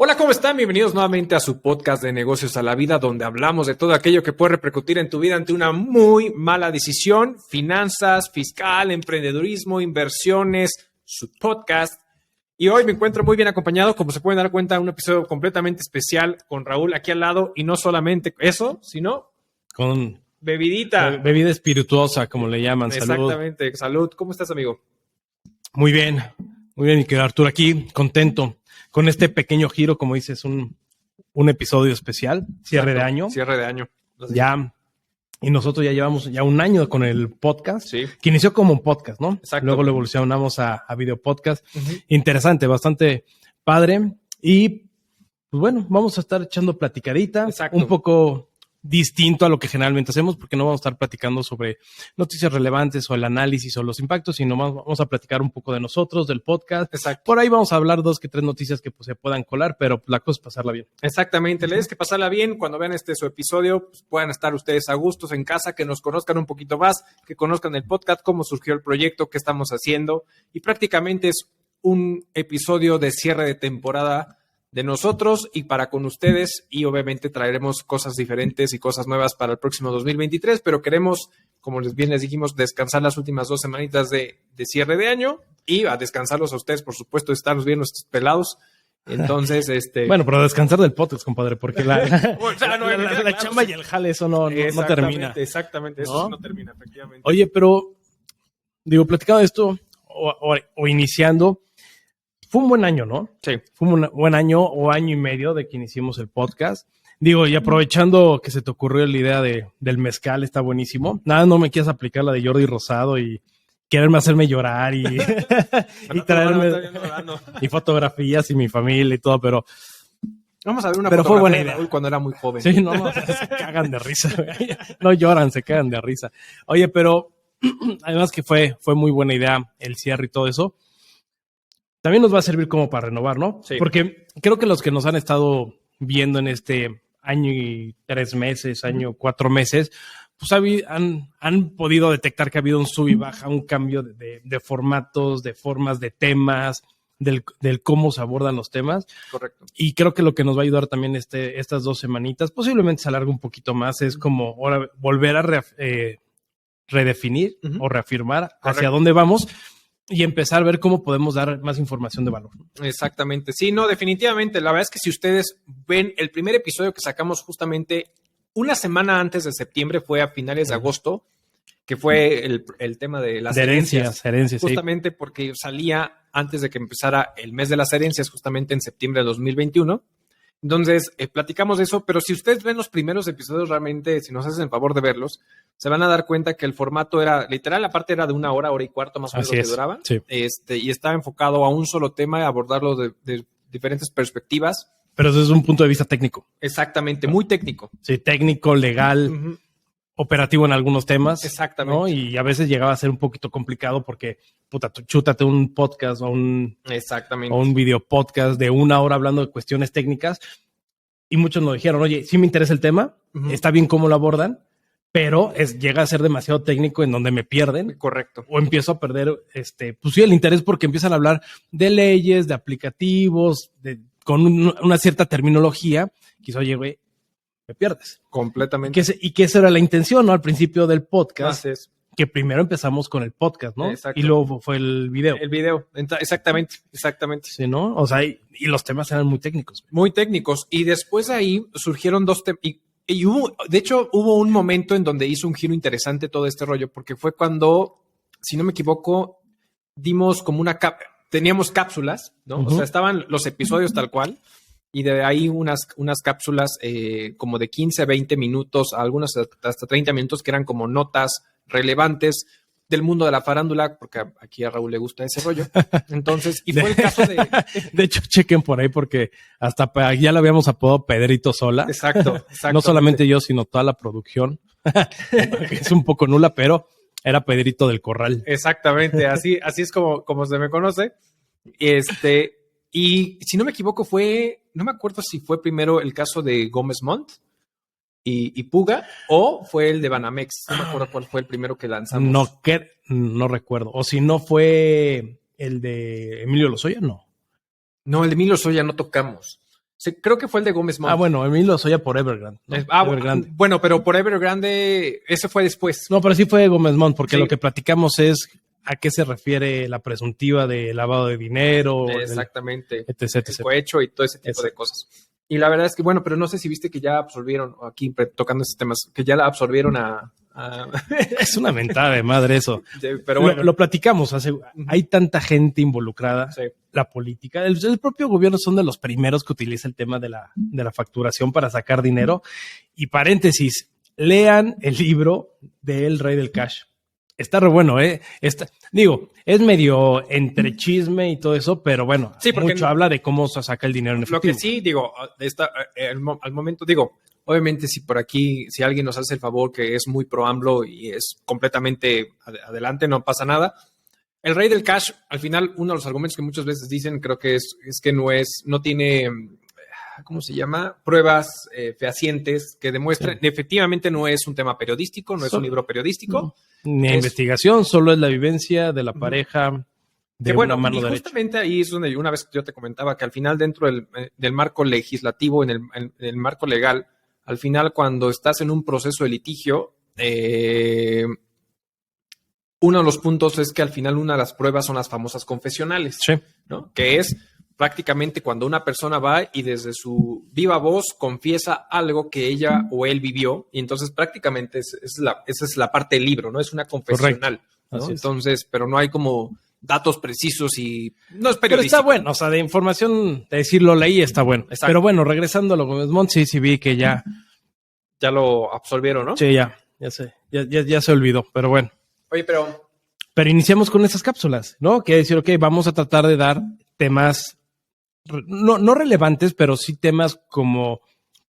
Hola, ¿cómo están? Bienvenidos nuevamente a su podcast de Negocios a la Vida, donde hablamos de todo aquello que puede repercutir en tu vida ante una muy mala decisión, finanzas, fiscal, emprendedurismo, inversiones, su podcast. Y hoy me encuentro muy bien acompañado, como se pueden dar cuenta, un episodio completamente especial con Raúl aquí al lado, y no solamente eso, sino con bebidita. Bebida espirituosa, como le llaman. Salud. Exactamente, salud. ¿Cómo estás, amigo? Muy bien, mi querido Arturo, aquí contento con este pequeño giro, como dices, un episodio especial, cierre de año. Cierre de año. Ya, y nosotros ya llevamos ya un año con el podcast, Sí. que inició como un podcast, ¿no? Exacto. Luego lo evolucionamos a video podcast. Uh-huh. Interesante, bastante padre. Y, pues bueno, vamos a estar echando platicadita. Exacto. Un poco distinto a lo que generalmente hacemos, porque no vamos a estar platicando sobre noticias relevantes o el análisis o los impactos, sino más vamos a platicar un poco de nosotros, del podcast. Exacto. Por ahí vamos a hablar 2 que 3 noticias que pues, se puedan colar, pero la cosa es pasarla bien. Exactamente, la idea es que pasarla bien cuando vean su episodio, pues puedan estar ustedes a gustos en casa, que nos conozcan un poquito más, que conozcan el podcast, cómo surgió el proyecto, qué estamos haciendo, y prácticamente es un episodio de cierre de temporada de nosotros y para con ustedes, y obviamente traeremos cosas diferentes y cosas nuevas para el próximo 2023, pero queremos, como bien les dijimos, descansar las últimas 2 semanitas de cierre de año y a descansarlos a ustedes, por supuesto, de estarnos viendo estos pelados. Entonces, Bueno, pero descansar del podcast, compadre, porque la la chamba y el jale, eso no termina. Exactamente, eso no termina, efectivamente. Oye, pero, digo, platicando de esto o iniciando, fue un buen año, ¿no? Sí. Fue un buen año o año y medio de que iniciamos el podcast. Digo, y aprovechando que se te ocurrió la idea del mezcal, está buenísimo. Nada, no me quieras aplicar la de Jordi Rosado y quererme hacerme llorar y, y traerme y fotografías y mi familia y todo, pero vamos a ver una pero fue buena idea. Raúl cuando era muy joven. Sí, no, se cagan de risa. No lloran, se cagan de risa. Oye, pero además que fue muy buena idea el cierre y todo eso. También nos va a servir como para renovar, ¿no? Sí. Porque creo que los que nos han estado viendo en este año y 3 meses, año 4 meses, pues han podido detectar que ha habido un sub y baja, un cambio de formatos, de formas, de temas, del cómo se abordan los temas. Correcto. Y creo que lo que nos va a ayudar también estas 2 semanitas, posiblemente se alargue un poquito más, es como ahora volver a redefinir o reafirmar hacia dónde vamos y empezar a ver cómo podemos dar más información de valor. Exactamente. Sí, no, definitivamente. La verdad es que si ustedes ven el primer episodio que sacamos justamente una semana antes de septiembre, fue a finales de agosto, que fue el tema de las herencias. Justamente sí. Porque salía antes de que empezara el mes de las herencias, justamente en septiembre de 2021. Entonces, platicamos de eso, pero si ustedes ven los primeros episodios realmente, si nos hacen el favor de verlos, se van a dar cuenta que el formato era, literal, la parte era de 1 hora, hora y cuarto más o menos lo que duraba. Sí. Y estaba enfocado a un solo tema y abordarlo de diferentes perspectivas. Pero desde un punto de vista técnico. Exactamente, muy técnico. Sí, técnico, legal, operativo en algunos temas. Exactamente. ¿no? Y a veces llegaba a ser un poquito complicado porque, chútate un podcast o un video podcast de 1 hora hablando de cuestiones técnicas. Y muchos nos dijeron, oye, sí me interesa el tema, está bien cómo lo abordan, pero llega a ser demasiado técnico en donde me pierden. Correcto. O empiezo a perder, pues sí, el interés porque empiezan a hablar de leyes, de aplicativos, con una cierta terminología. Quizá, oye, güey, me pierdes. Completamente. Y que esa era la intención, ¿no? Al principio del podcast. Así es. Que primero empezamos con el podcast, ¿no? Exacto. Y luego fue el video. El video, exactamente. Sí, ¿no? O sea, y los temas eran muy técnicos. Muy técnicos. Y después de ahí surgieron 2 temas. Y hubo un momento en donde hizo un giro interesante todo este rollo, porque fue cuando, si no me equivoco, dimos como teníamos cápsulas, ¿no? O sea, estaban los episodios tal cual, y de ahí unas cápsulas como de 15 a 20 minutos, algunas hasta 30 minutos, que eran como notas relevantes del mundo de la farándula, porque aquí a Raúl le gusta ese rollo. Entonces, y fue el caso de... De hecho, chequen por ahí, porque hasta ya lo habíamos apodado Pedrito Sola. Exacto. No solamente yo, sino toda la producción, que es un poco nula, pero era Pedrito del Corral. Exactamente, así es como se me conoce. Y si no me equivoco no me acuerdo si fue primero el caso de Gómez Montt y Puga, o fue el de Banamex. No me acuerdo cuál fue el primero que lanzamos. No recuerdo. O si no fue el de Emilio Lozoya, no. No, el de Emilio Lozoya no tocamos. Sí, creo que fue el de Gómez Montt. Bueno, Emilio Lozoya por Evergrande, ¿no? Evergrande. Bueno, pero por Evergrande, ese fue después. No, pero sí fue Gómez Montt, porque lo que platicamos es a qué se refiere la presuntiva de lavado de dinero. Exactamente. Etc. El cohecho y todo ese tipo de cosas. Y la verdad es que, bueno, pero no sé si viste que ya absorbieron, aquí tocando estos temas, que ya la absorbieron a... Es una mentada de madre eso. Pero bueno. Lo platicamos, hay tanta gente involucrada, la política, el propio gobierno son de los primeros que utiliza el tema de la facturación para sacar dinero. Y paréntesis, lean el libro de El Rey del Cash. Está re bueno, ¿eh? Es medio entre chisme y todo eso, pero bueno, mucho habla de cómo se saca el dinero en efectivo. Lo que sí, digo, al momento, obviamente si por aquí, si alguien nos hace el favor que es muy pro AMLO y es completamente adelante, no pasa nada. El Rey del Cash, al final, uno de los argumentos que muchas veces dicen, creo que es que no tiene, ¿cómo se llama? Pruebas fehacientes que demuestren, efectivamente no es un tema periodístico, no es un libro periodístico. Ni investigación, solo es la vivencia de la pareja de una mano derecha. Justamente ahí es donde una vez yo te comentaba que al final dentro del marco legislativo, en el marco legal, al final cuando estás en un proceso de litigio, uno de los puntos es que al final una de las pruebas son las famosas confesionales, ¿no? Que es prácticamente cuando una persona va y desde su viva voz confiesa algo que ella o él vivió, y entonces prácticamente esa es la parte del libro, ¿no? Es una confesional, ¿no? Entonces, pero no hay como datos precisos y no es periodístico. Pero está bueno, o sea, de información, de decirlo leí, está bueno. Exacto. Pero bueno, regresando a lo Gómez Montt, sí vi que ya lo absolvieron, ¿no? Sí, ya se olvidó, pero bueno. Oye, pero iniciamos con esas cápsulas, ¿no? Quiere decir, ok, vamos a tratar de dar temas no relevantes, pero sí temas como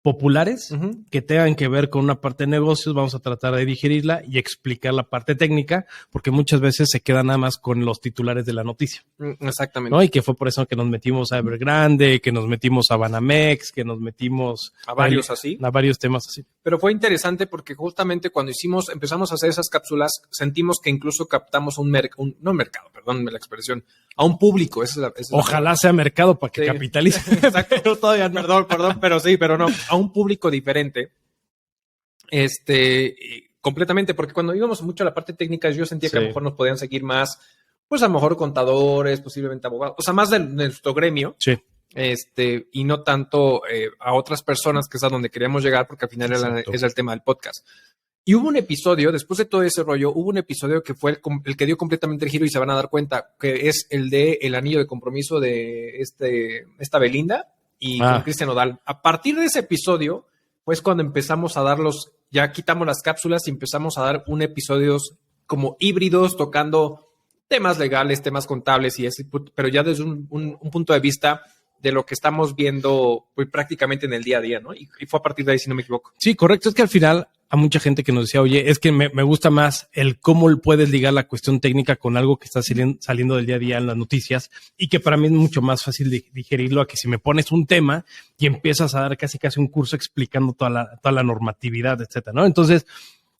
populares que tengan que ver con una parte de negocios. Vamos a tratar de digerirla y explicar la parte técnica, porque muchas veces se queda nada más con los titulares de la noticia. Exactamente. ¿No? Y que fue por eso que nos metimos a Evergrande, que nos metimos a Banamex, que nos metimos a varios así. A varios temas así. Pero fue interesante porque justamente cuando empezamos a hacer esas cápsulas, sentimos que incluso captamos a un público. Ojalá sea mercado para que capitalice. Exacto. Pero todavía no. Perdón, pero no. A un público diferente. Completamente, porque cuando íbamos mucho a la parte técnica, yo sentía que a lo mejor nos podían seguir más, pues a lo mejor contadores, posiblemente abogados, o sea, más de nuestro gremio. Sí. Y no tanto a otras personas, que es a donde queríamos llegar, porque al final es el tema del podcast. Y hubo un episodio, después de todo ese rollo, que fue el que dio completamente el giro y se van a dar cuenta, que es el de el anillo de compromiso de esta Belinda y con Cristian Nodal. A partir de ese episodio, pues cuando empezamos a ya quitamos las cápsulas y empezamos a dar episodios como híbridos, tocando temas legales, temas contables y ese, pero ya desde un punto de vista de lo que estamos viendo pues, prácticamente en el día a día, ¿no? Y fue a partir de ahí, si no me equivoco. Sí, correcto. Es que al final a mucha gente que nos decía, oye, es que me gusta más el cómo puedes ligar la cuestión técnica con algo que está saliendo del día a día en las noticias y que para mí es mucho más fácil digerirlo a que si me pones un tema y empiezas a dar casi un curso explicando toda la normatividad, etcétera, ¿no? Entonces,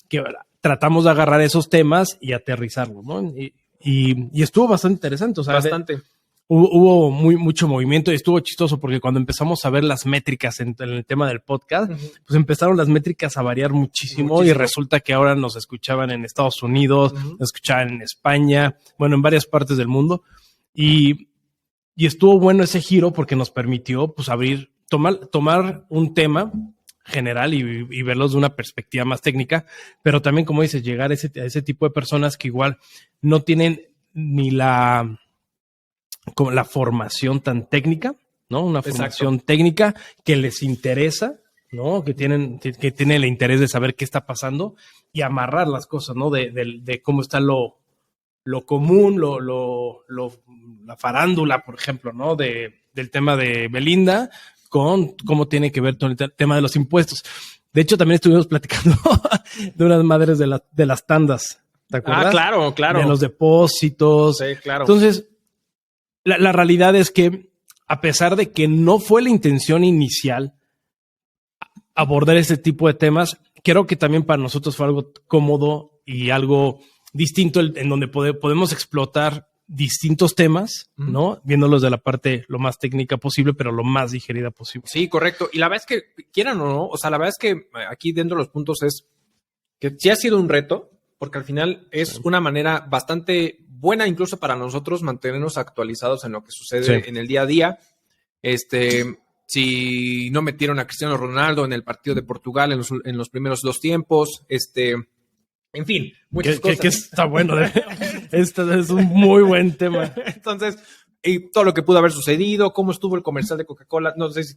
que tratamos de agarrar esos temas y aterrizarlos, ¿no? Y estuvo bastante interesante. O sea, bastante. Hubo mucho movimiento y estuvo chistoso porque cuando empezamos a ver las métricas en el tema del podcast, pues empezaron las métricas a variar muchísimo y resulta que ahora nos escuchaban en Estados Unidos, nos escuchaban en España, bueno, en varias partes del mundo. Y estuvo bueno ese giro porque nos permitió pues tomar un tema general y verlos de una perspectiva más técnica, pero también, como dices, llegar a ese tipo de personas que igual no tienen ni la formación tan técnica, ¿no? Una formación técnica que les interesa, ¿no? Que tienen el interés de saber qué está pasando y amarrar las cosas, ¿no? De cómo está lo común, la farándula, por ejemplo, ¿no? Del tema de Belinda con cómo tiene que ver todo el tema de los impuestos. De hecho, también estuvimos platicando de unas madres de las tandas, ¿te acuerdas? Ah, claro. De los depósitos. Sí, claro. Entonces, la realidad es que, a pesar de que no fue la intención inicial abordar este tipo de temas, creo que también para nosotros fue algo cómodo y algo distinto en donde podemos explotar distintos temas, ¿no? Viéndolos de la parte lo más técnica posible, pero lo más digerida posible. Sí, correcto. Y la verdad es que, quieran o no, o sea, la verdad es que aquí dentro de los puntos es que sí ha sido un reto, porque al final es una manera bastante buena incluso para nosotros mantenernos actualizados en lo que sucede en el día a día. Si no metieron a Cristiano Ronaldo en el partido de Portugal en los primeros 2 tiempos, en fin, muchas cosas. Que está bueno. Este es un muy buen tema. Entonces, y todo lo que pudo haber sucedido, cómo estuvo el comercial de Coca-Cola, no sé si,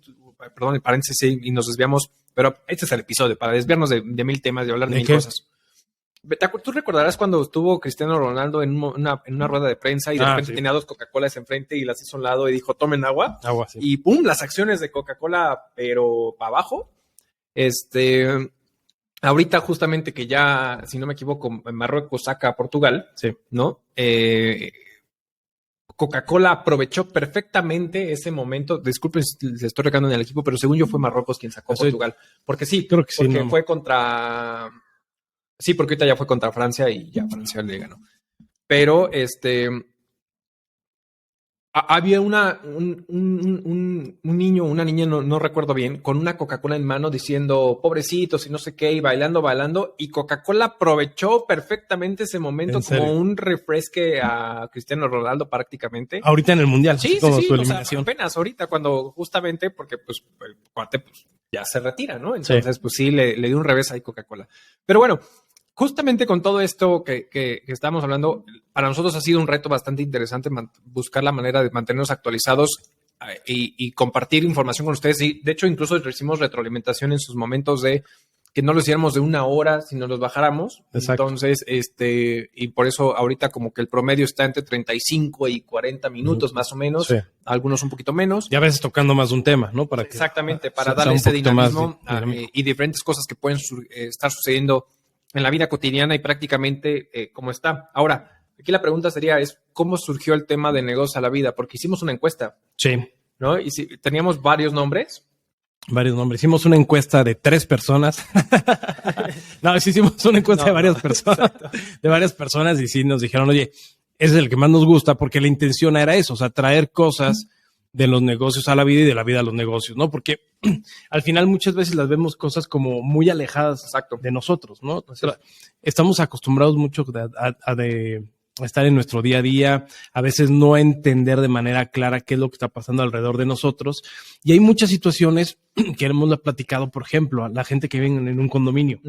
perdón, el paréntesis y nos desviamos, pero este es el episodio para desviarnos de 1000 temas y hablar de 1000 cosas. ¿Tú recordarás cuando estuvo Cristiano Ronaldo en una rueda de prensa y de repente tenía 2 Coca-Colas enfrente y las hizo a un lado y dijo, tomen agua? Agua, sí. Y ¡pum! Las acciones de Coca-Cola, pero para abajo. Ahorita justamente que ya, si no me equivoco, Marruecos saca a Portugal, ¿no? Coca-Cola aprovechó perfectamente ese momento. Disculpen si les estoy recando en el equipo, pero según yo fue Marruecos quien sacó a Portugal. Porque sí, creo que porque fue contra... Sí, porque ahorita ya fue contra Francia y ya Francia le ganó. Pero había un niño, una niña, no recuerdo bien, con una Coca-Cola en mano diciendo pobrecitos y no sé qué, y bailando, y Coca-Cola aprovechó perfectamente ese momento como un refresque a Cristiano Ronaldo prácticamente. Ahorita en el Mundial, sí, como sí, su eliminación. O sea, apenas ahorita cuando justamente, porque pues el cuate pues, ya se retira, ¿no? Entonces pues sí, le dio un revés ahí Coca-Cola. Pero bueno, justamente con todo esto que estamos hablando, para nosotros ha sido un reto bastante interesante buscar la manera de mantenernos actualizados y compartir información con ustedes. Y de hecho, incluso recibimos retroalimentación en sus momentos de que no lo hiciéramos de 1 hora, sino los bajáramos. Exacto. Entonces, y por eso ahorita como que el promedio está entre 35 y 40 minutos más o menos, algunos un poquito menos. Y a veces tocando más de un tema, ¿no? Exactamente, para darle ese dinamismo y diferentes cosas que pueden estar sucediendo en la vida cotidiana y prácticamente cómo está. Ahora, aquí la pregunta sería, ¿cómo surgió el tema de Negocios a la Vida? Porque hicimos una encuesta. Sí. ¿No? Y teníamos varios nombres. Hicimos una encuesta de 3 personas. No, sí hicimos una encuesta de varias personas. De varias personas y sí nos dijeron, oye, ese es el que más nos gusta porque la intención era eso, o sea, traer cosas de los negocios a la vida y de la vida a los negocios, ¿no? Porque al final muchas veces las vemos cosas como muy alejadas de nosotros, ¿no? O sea, estamos acostumbrados mucho a estar en nuestro día a día, a veces no entender de manera clara qué es lo que está pasando alrededor de nosotros. Y hay muchas situaciones que hemos platicado, por ejemplo, a la gente que vive en un condominio,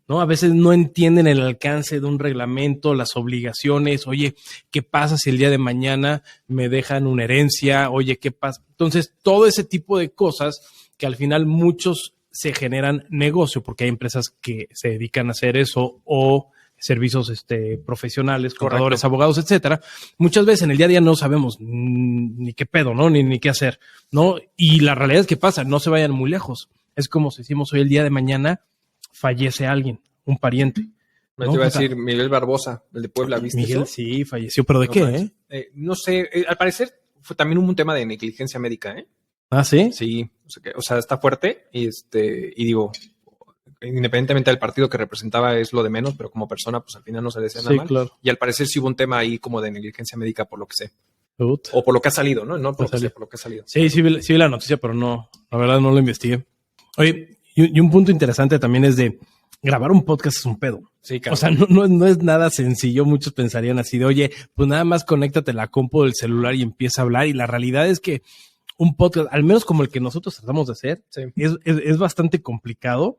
¿no? A veces no entienden el alcance de un reglamento, las obligaciones. Oye, ¿qué pasa si el día de mañana me dejan una herencia? Oye, ¿qué pasa? Entonces, todo ese tipo de cosas que al final muchos se generan negocio, porque hay empresas que se dedican a hacer eso o servicios profesionales, contadores, abogados, etcétera. Muchas veces en el día a día no sabemos ni qué pedo, ¿no? Ni qué hacer, ¿no? Y la realidad es que pasa, no se vayan muy lejos. Es como si decimos hoy el día de mañana fallece alguien, un pariente. Me te iba a decir Miguel Barbosa, el de Puebla, ¿viste Miguel, eso? Sí, falleció, pero ¿de qué? No sé, al parecer fue también un tema de negligencia médica, ¿eh? ¿Ah, sí? Sí, o sea, está fuerte y digo, independientemente del partido que representaba es lo de menos, pero como persona, pues al final no se le decía nada mal. Claro. Y al parecer sí hubo un tema ahí como de negligencia médica por lo que sé. O por lo que ha salido, ¿no? No por lo que ha salido. Sí vi la noticia, pero no, la verdad no lo investigué. Oye, y un punto interesante también es de grabar un podcast es un pedo. Sí, claro. O sea, no es nada sencillo. Muchos pensarían así de, oye, pues nada más conéctate la compu del celular y empieza a hablar. Y la realidad es que un podcast, al menos como el que nosotros tratamos de hacer, es bastante complicado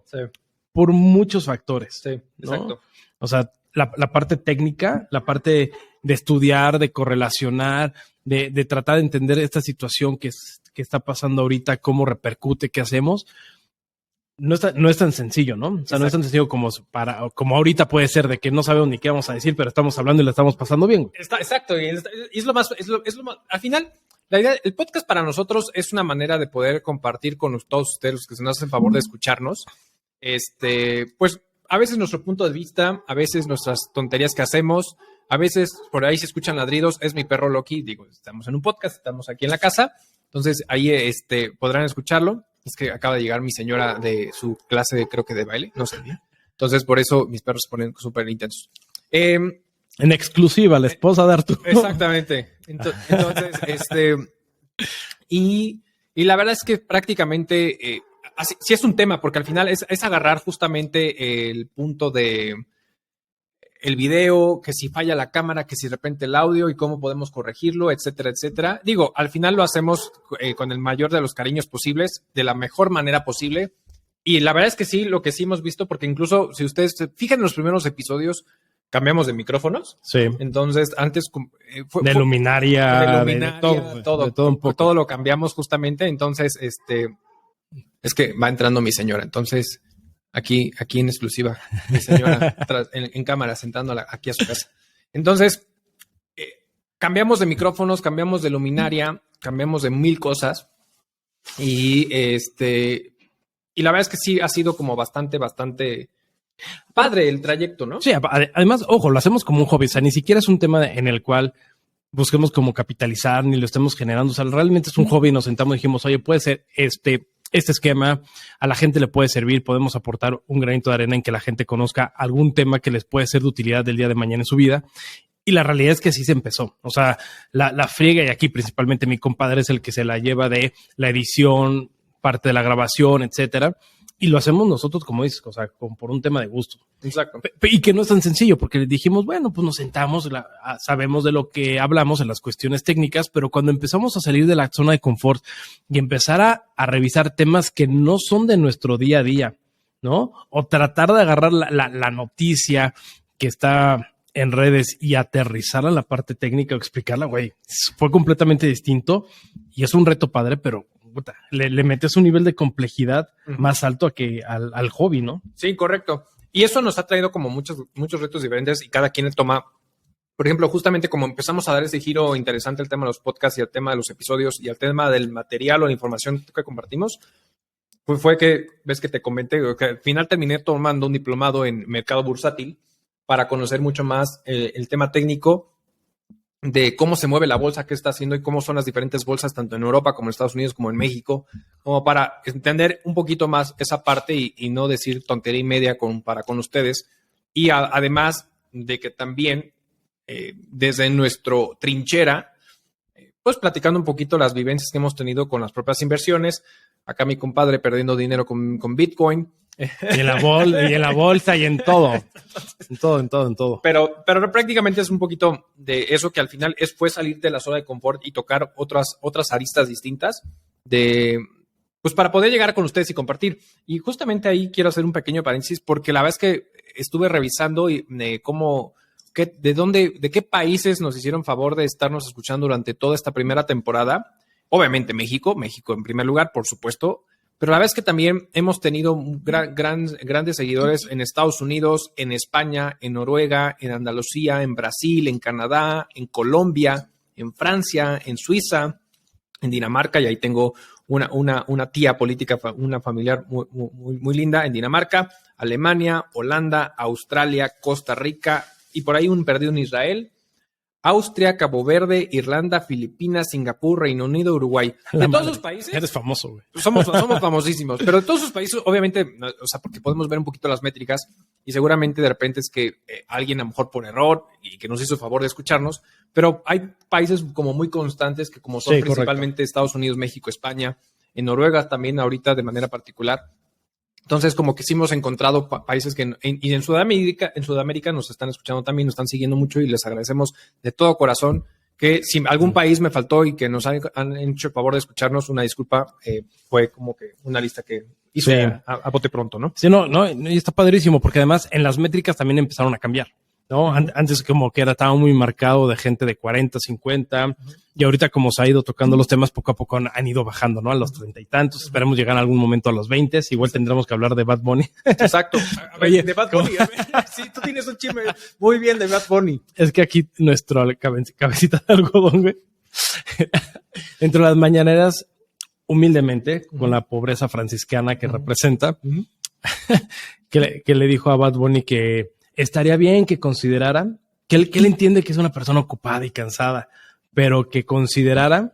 por muchos factores. Sí, exacto. ¿No? O sea, la parte técnica, la parte de estudiar, de correlacionar, de tratar de entender esta situación que está pasando ahorita, cómo repercute, qué hacemos. No es tan sencillo, ¿no? O sea, no es tan sencillo como ahorita puede ser de que no sabemos ni qué vamos a decir, pero estamos hablando y la estamos pasando bien. Exacto, y es lo más, al final, la idea, el podcast para nosotros es una manera de poder compartir con todos ustedes los que se nos hacen favor de escucharnos, pues a veces nuestro punto de vista, a veces nuestras tonterías que hacemos, a veces por ahí se escuchan ladridos, es mi perro Loki, digo, estamos en un podcast, estamos aquí en la casa, entonces ahí podrán escucharlo. Es que acaba de llegar mi señora de su clase, creo que de baile, no sé bien. Entonces, por eso mis perros se ponen súper intensos. En exclusiva, la esposa de Arturo. Exactamente. Entonces, y la verdad es que prácticamente sí es un tema, porque al final es agarrar justamente el punto de el video, que si falla la cámara, que si de repente el audio y cómo podemos corregirlo, etcétera, etcétera. Digo, al final lo hacemos con el mayor de los cariños posibles, de la mejor manera posible. Y la verdad es que sí, lo que sí hemos visto, porque incluso si ustedes se fijan en los primeros episodios, cambiamos de micrófonos. Sí. Entonces, antes de luminaria, de todo un poco. Todo lo cambiamos justamente. Entonces, es que va entrando mi señora. Entonces, aquí en exclusiva, mi señora en cámara, sentándola aquí a su casa. Entonces, cambiamos de micrófonos, cambiamos de luminaria, cambiamos de 1000 cosas. Y la verdad es que sí ha sido como bastante padre el trayecto, ¿no? Sí, además, ojo, lo hacemos como un hobby. O sea, ni siquiera es un tema en el cual busquemos como capitalizar ni lo estemos generando. O sea, realmente es un hobby. Nos sentamos y dijimos, oye, puede ser este esquema, a la gente le puede servir, podemos aportar un granito de arena en que la gente conozca algún tema que les puede ser de utilidad del día de mañana en su vida. Y la realidad es que sí se empezó. O sea, la friega, y aquí principalmente mi compadre es el que se la lleva de la edición, parte de la grabación, etcétera. Y lo hacemos nosotros, como dices, o sea, por un tema de gusto. Exacto. Y que no es tan sencillo, porque le dijimos, bueno, pues nos sentamos, sabemos de lo que hablamos en las cuestiones técnicas, pero cuando empezamos a salir de la zona de confort y empezar a revisar temas que no son de nuestro día a día, ¿no? O tratar de agarrar la noticia que está en redes y aterrizarla en la parte técnica o explicarla, güey, fue completamente distinto y es un reto padre, pero le metes un nivel de complejidad más alto al hobby, ¿no? Sí, correcto. Y eso nos ha traído como muchos retos diferentes y cada quien toma, por ejemplo, justamente como empezamos a dar ese giro interesante al tema de los podcasts y al tema de los episodios y al tema del material o la información que compartimos, fue que, ves que te comenté, que al final terminé tomando un diplomado en mercado bursátil para conocer mucho más el tema técnico de cómo se mueve la bolsa, qué está haciendo y cómo son las diferentes bolsas, tanto en Europa como en Estados Unidos como en México, como para entender un poquito más esa parte y no decir tontería y media para con ustedes. Y además de que también desde nuestro trinchera, pues platicando un poquito las vivencias que hemos tenido con las propias inversiones. Acá mi compadre perdiendo dinero con Bitcoin. Y en la bolsa y en todo. En todo. Pero prácticamente es un poquito de eso que al final fue salir de la zona de confort y tocar otras aristas distintas pues para poder llegar con ustedes y compartir. Y justamente ahí quiero hacer un pequeño paréntesis porque la verdad es que estuve revisando de qué países nos hicieron favor de estarnos escuchando durante toda esta primera temporada. Obviamente México en primer lugar, por supuesto. Pero la verdad es que también hemos tenido grandes seguidores en Estados Unidos, en España, en Noruega, en Andalucía, en Brasil, en Canadá, en Colombia, en Francia, en Suiza, en Dinamarca. Y ahí tengo una tía política, una familiar muy linda en Dinamarca, Alemania, Holanda, Australia, Costa Rica y por ahí un perdido en Israel. Austria, Cabo Verde, Irlanda, Filipinas, Singapur, Reino Unido, Uruguay. De todos esos países. Eres famoso, güey. Somos famosísimos. Pero de todos esos países, obviamente, o sea, porque podemos ver un poquito las métricas y seguramente de repente es que alguien a lo mejor por error y que nos hizo favor de escucharnos, pero hay países como muy constantes que como son principalmente Estados Unidos, México, España, en Noruega también ahorita de manera particular. Entonces, como que sí hemos encontrado países y en Sudamérica nos están escuchando también, nos están siguiendo mucho y les agradecemos de todo corazón que si algún país me faltó y que nos han hecho el favor de escucharnos, una disculpa, fue como que una lista que hice a bote pronto, ¿no? Sí, no, y está padrísimo porque además en las métricas también empezaron a cambiar, ¿no? Antes como que estaba muy marcado de gente de 40, 50 y ahorita como se ha ido tocando los temas poco a poco han ido bajando, ¿no? A los 30 y tantos, esperemos llegar en algún momento a los 20, igual tendremos que hablar de Bad Bunny. Exacto. Oye, de Bad Bunny. Sí, tú tienes un chisme muy bien de Bad Bunny. Es que aquí nuestro cabecita de algodón, güey, entre las mañaneras, humildemente, con la pobreza franciscana que representa, que le dijo a Bad Bunny que estaría bien que considerara que él entiende que es una persona ocupada y cansada, pero que considerara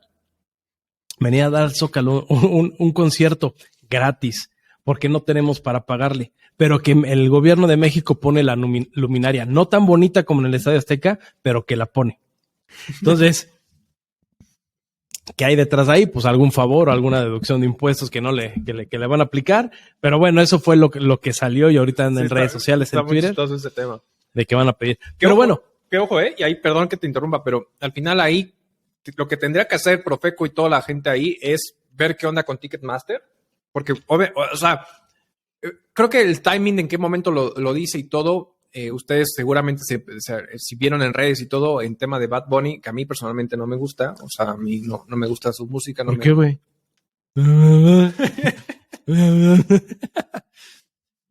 venir a dar al Zócalo un concierto gratis porque no tenemos para pagarle, pero que el gobierno de México pone la luminaria, no tan bonita como en el Estadio Azteca, pero que la pone. Entonces, ¿qué hay detrás de ahí? Pues algún favor o alguna deducción de impuestos que le van a aplicar. Pero bueno, eso fue lo que salió y ahorita en redes sociales, en Twitter, ese tema. de que van a pedir. Pero bueno. Que ojo, y ahí, perdón que te interrumpa, pero al final ahí lo que tendría que hacer Profeco y toda la gente ahí es ver qué onda con Ticketmaster. Porque, o sea, creo que el timing, en qué momento lo dice y todo, ustedes seguramente si vieron en redes y todo, en tema de Bad Bunny, que a mí personalmente no me gusta, o sea, a mí no me gusta su música. ¿Por qué, güey?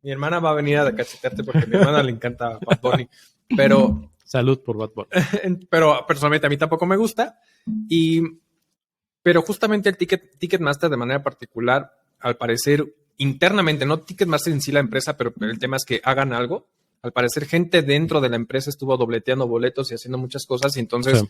Mi hermana va a venir a cachetearte porque a mi hermana le encanta Bad Bunny, pero... Salud por Bad Bunny. Pero personalmente a mí tampoco me gusta, pero justamente el Ticketmaster de manera particular, al parecer, internamente, no Ticketmaster en sí la empresa, pero el tema es que hagan algo. Al parecer, gente dentro de la empresa estuvo dobleteando boletos y haciendo muchas cosas. Y entonces, sí,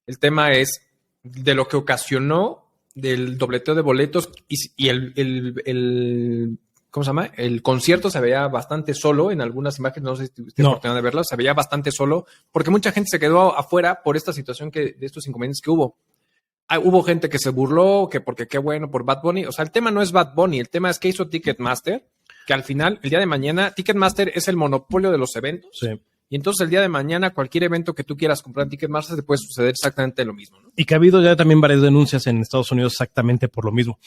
el tema es de lo que ocasionó del dobleteo de boletos y el ¿cómo se llama? El concierto se veía bastante solo en algunas imágenes, no sé si tuviste oportunidad de verlo, se veía bastante solo porque mucha gente se quedó afuera por esta situación de estos inconvenientes que hubo. Hubo gente que se burló, que porque qué bueno por Bad Bunny. O sea, el tema no es Bad Bunny, el tema es que hizo Ticketmaster, que al final, el día de mañana, Ticketmaster es el monopolio de los eventos. Sí. Y entonces el día de mañana, cualquier evento que tú quieras comprar en Ticketmaster, te puede suceder exactamente lo mismo, ¿no? Y que ha habido ya también varias denuncias en Estados Unidos exactamente por lo mismo.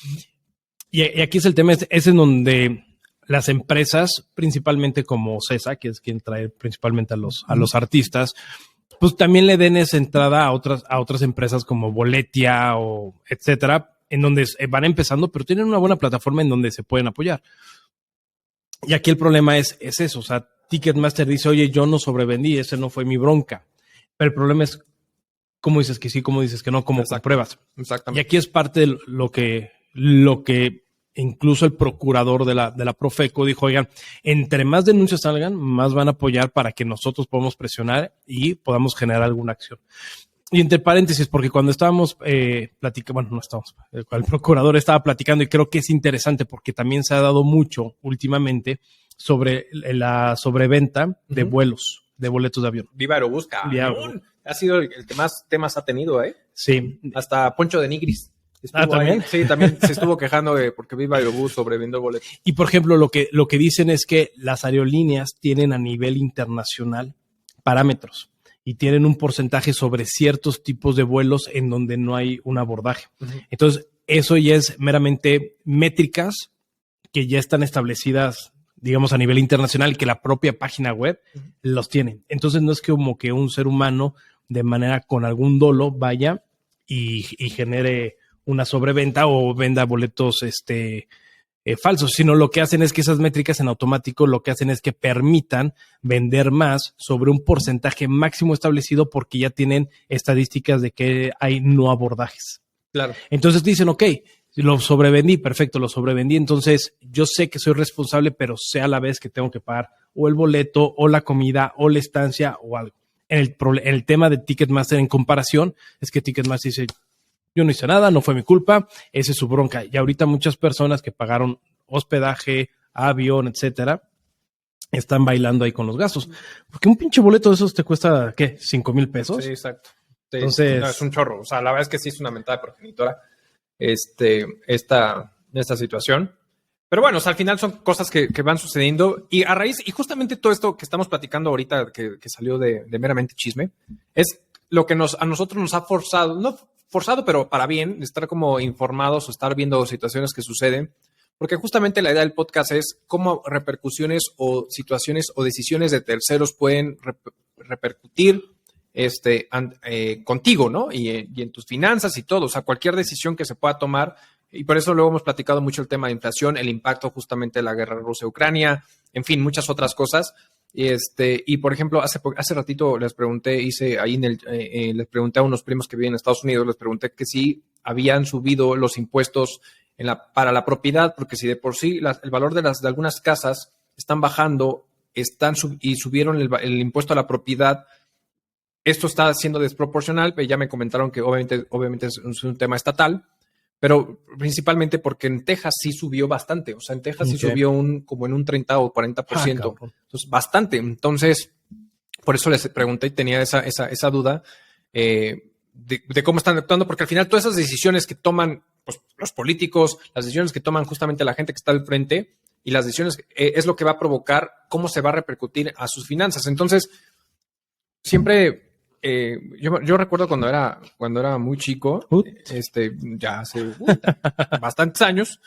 Y aquí es el tema, es en donde las empresas, principalmente como CESA, que es quien trae principalmente a los artistas, pues también le den esa entrada a otras empresas como Boletia o etcétera, en donde van empezando, pero tienen una buena plataforma en donde se pueden apoyar. Y aquí el problema es eso, o sea, Ticketmaster dice, oye, yo no sobrevendí, ese no fue mi bronca. Pero el problema es cómo dices que sí, cómo dices que no, cómo compruebas. Exactamente. Y aquí es parte de lo que incluso el procurador de la Profeco dijo, oigan, entre más denuncias salgan, más van a apoyar para que nosotros podamos presionar y podamos generar alguna acción. Y entre paréntesis, porque cuando estábamos platicando, bueno, no estábamos, el procurador estaba platicando y creo que es interesante porque también se ha dado mucho últimamente sobre la sobreventa de vuelos, de boletos de avión. Viva Aerobús, ha sido el que más temas ha tenido, ¿eh? Sí. Hasta Poncho de Nigris. ¿También? Ahí. Sí, también se estuvo quejando porque Viva Aerobús sobrevendió boletos. Y, por ejemplo, lo que dicen es que las aerolíneas tienen a nivel internacional parámetros y tienen un porcentaje sobre ciertos tipos de vuelos en donde no hay un abordaje. Entonces, eso ya es meramente métricas que ya están establecidas, digamos, a nivel internacional y que la propia página web los tiene. Entonces, no es como que un ser humano de manera con algún dolo vaya y genere una sobreventa o venda boletos falsos, sino lo que hacen es que esas métricas en automático lo que hacen es que permitan vender más sobre un porcentaje máximo establecido porque ya tienen estadísticas de que hay no abordajes. Claro. Entonces dicen, ok, lo sobrevendí, perfecto, lo sobrevendí, entonces yo sé que soy responsable, pero sé a la vez que tengo que pagar o el boleto o la comida o la estancia o algo. El tema de Ticketmaster en comparación es que Ticketmaster dice, yo no hice nada, no fue mi culpa, esa es su bronca. Y ahorita muchas personas que pagaron hospedaje, avión, etcétera, están bailando ahí con los gastos. Porque un pinche boleto de esos te cuesta, ¿qué? $5,000 pesos. Sí, exacto. Sí, entonces, no, es un chorro. O sea, la verdad es que sí es una mentada de progenitora esta situación. Pero bueno, o sea, al final son cosas que van sucediendo. Y a raíz, y justamente todo esto que estamos platicando ahorita, que salió de meramente chisme, es lo que a nosotros nos ha forzado, no forzado, pero para bien, estar como informados o estar viendo situaciones que suceden, porque justamente la idea del podcast es cómo repercusiones o situaciones o decisiones de terceros pueden repercutir contigo, ¿no? Y en tus finanzas y todo, o sea, cualquier decisión que se pueda tomar, y por eso luego hemos platicado mucho el tema de inflación, el impacto justamente de la guerra Rusia-Ucrania, en fin, muchas otras cosas. Y por ejemplo, hace ratito les pregunté, les pregunté a unos primos que viven en Estados Unidos, les pregunté que si habían subido los impuestos para la propiedad, porque si de por sí el valor de algunas casas están bajando, y subieron el impuesto a la propiedad, esto está siendo desproporcional, pero ya me comentaron que obviamente es un tema estatal, pero principalmente porque en Texas sí subió bastante. O sea, en Texas sí subió como en un 30 o 40%. Entonces, bastante. Entonces, por eso les pregunté y tenía esa duda de cómo están actuando, porque al final todas esas decisiones que toman pues, los políticos, las decisiones que toman justamente la gente que está al frente y las decisiones es lo que va a provocar cómo se va a repercutir a sus finanzas. Entonces, siempre, yo recuerdo cuando era muy chico, ya hace bastantes años,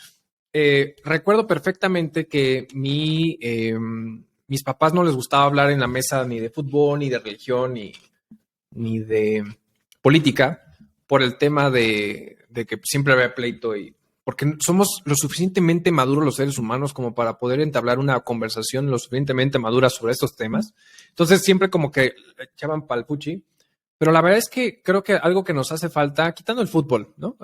recuerdo perfectamente que mis papás no les gustaba hablar en la mesa ni de fútbol, ni de religión, ni de política, por el tema de que siempre había pleito porque somos lo suficientemente maduros los seres humanos como para poder entablar una conversación lo suficientemente madura sobre estos temas. Entonces siempre como que echaban pal fuchi, pero la verdad es que creo que algo que nos hace falta, quitando el fútbol, ¿no?